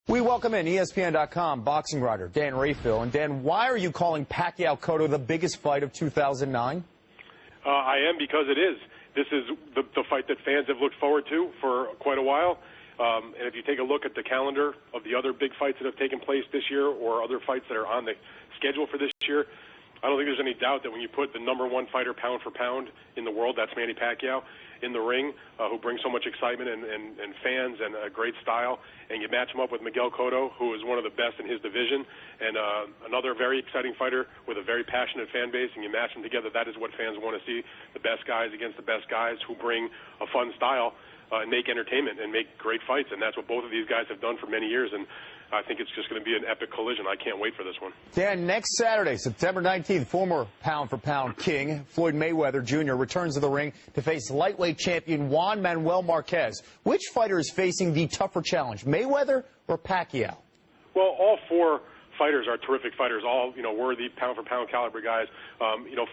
We welcome in ESPN.com boxing writer Dan Rafael. And Dan, why are you calling Pacquiao Cotto the biggest fight of 2009? I am, because it is. This is the fight that fans have looked forward to for quite a while. And if you take a look at the calendar of the other big fights that have taken place this year or other fights that are on the schedule for this year, I don't think there's any doubt that when you put the #1 fighter pound for pound in the world, that's Manny Pacquiao, in the ring, who brings so much excitement and fans and a great style, and you match him up with Miguel Cotto, who is one of the best in his division, and another very exciting fighter with a very passionate fan base, and you match them together, that is what fans want to see, the best guys against the best guys who bring a fun style and make entertainment and make great fights, and that's what both of these guys have done for many years, and I think it's just going to be an epic collision. I can't wait for this one. Dan, next Saturday, September 19th, former pound-for-pound king Floyd Mayweather Jr. returns to the ring to face lightweight champion Juan Manuel Marquez. Which fighter is facing the tougher challenge, Mayweather or Pacquiao? Well, all four fighters are terrific fighters, all worthy pound-for-pound caliber guys.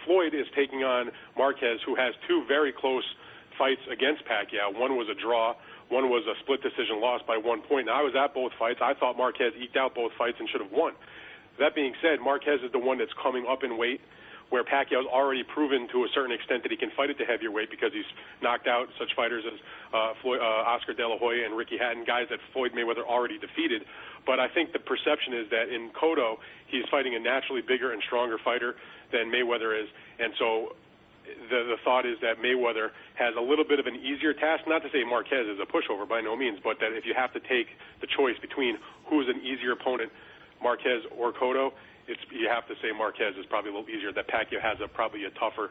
Floyd is taking on Marquez, who has two very close fights against Pacquiao. One was a draw. One was a split decision loss by 1 point. Now, I was at both fights. I thought Marquez eked out both fights and should have won. That being said, Marquez is the one that's coming up in weight, where Pacquiao's already proven to a certain extent that he can fight at the heavier weight because he's knocked out such fighters as Oscar De La Hoya and Ricky Hatton, guys that Floyd Mayweather already defeated. But I think the perception is that in Cotto, he's fighting a naturally bigger and stronger fighter than Mayweather is. And so the thought is that Mayweather has a little bit of an easier task. Not to say Marquez is a pushover by no means, but that if you have to take the choice between who's an easier opponent, Marquez or Cotto, you have to say Marquez is probably a little easier. That Pacquiao has probably a tougher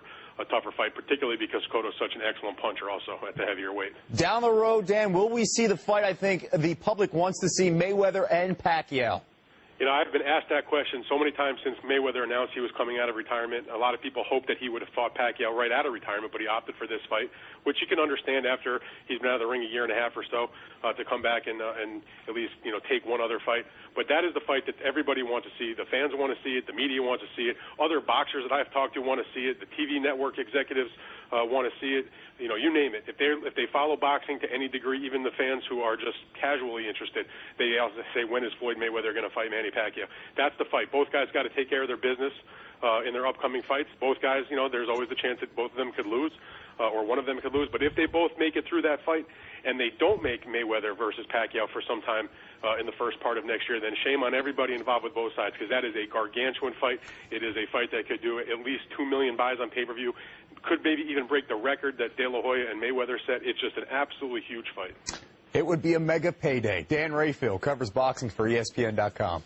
fight, particularly because Cotto's such an excellent puncher also at the heavier weight. Down the road, Dan, will we see the fight I think the public wants to see, Mayweather and Pacquiao? I've been asked that question so many times since Mayweather announced he was coming out of retirement. A lot of people hoped that he would have fought Pacquiao right out of retirement, but he opted for this fight, which you can understand after he's been out of the ring a year and a half or so, to come back and at least take one other fight. But that is the fight that everybody wants to see. The fans want to see it. The media wants to see it. Other boxers that I've talked to want to see it. The TV network executives want to see it. You name it. If they follow boxing to any degree, even the fans who are just casually interested, they also say, when is Floyd Mayweather going to fight Manny Pacquiao? That's the fight. Both guys got to take care of their business in their upcoming fights. Both guys, there's always the chance that both of them could lose, or one of them could lose. But if they both make it through that fight, and they don't make Mayweather versus Pacquiao for some time in the first part of next year, then shame on everybody involved with both sides, because that is a gargantuan fight. It is a fight that could do at least 2 million buys on pay-per-view, could maybe even break the record that De La Hoya and Mayweather set. It's just an absolutely huge fight. It would be a mega payday. Dan Rafael covers boxing for ESPN.com.